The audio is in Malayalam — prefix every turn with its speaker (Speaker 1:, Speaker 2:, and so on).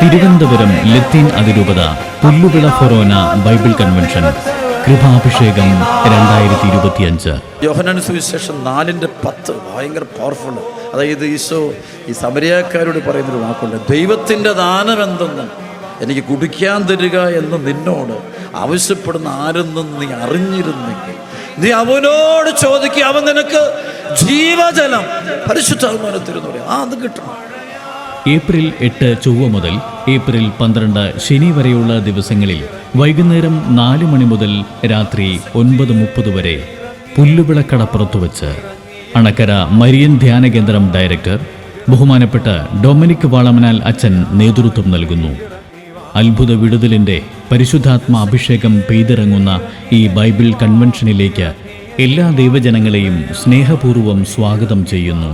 Speaker 1: തിരുവനന്തപുരം ലത്തീൻ അതിരൂപത പുല്ലുവിള ഫൊറോന ബൈബിൾ കൺവെൻഷൻ കൃപാഭിഷേകം 2025.
Speaker 2: യോഹന്നാൻ സുവിശേഷം 4:10 ഭയങ്കര പവർഫുൾ. അതായത് ഈശോ ഈ സമരിയാക്കാരോട് പറയുന്നൊരു വാക്കുണ്ട്, ദൈവത്തിൻ്റെ ദാനം എന്തെന്നും എനിക്ക് കുടിക്കാൻ തരിക എന്ന് നിന്നോട് ആവശ്യപ്പെടുന്ന ആരെന്നും നീ അറിഞ്ഞിരുന്നെങ്കിൽ നീ അവനോട് ചോദിക്കുക, അവൻ നിനക്ക് ജീവജലം പരിശുദ്ധാത്മാവിനെ തരുമെന്ന് പറയാം. അത് കിട്ടണം.
Speaker 1: ഏപ്രിൽ 8 ചൊവ്വ മുതൽ ഏപ്രിൽ 12 ശനി വരെയുള്ള ദിവസങ്ങളിൽ വൈകുന്നേരം 4 മണി മുതൽ രാത്രി 9:30 വരെ പുല്ലുവിളക്കടപ്പുറത്തു വച്ച് അണക്കര മരിയൻ ധ്യാന കേന്ദ്രം ഡയറക്ടർ ബഹുമാനപ്പെട്ട ഡൊമിനിക് വാളമനാൽ അച്ഛൻ നേതൃത്വം നൽകുന്നു. അത്ഭുത വിടുതലിൻ്റെ പരിശുദ്ധാത്മ അഭിഷേകം പെയ്തിറങ്ങുന്ന ഈ ബൈബിൾ കൺവെൻഷനിലേക്ക് എല്ലാ ദൈവജനങ്ങളെയും സ്നേഹപൂർവ്വം സ്വാഗതം ചെയ്യുന്നു.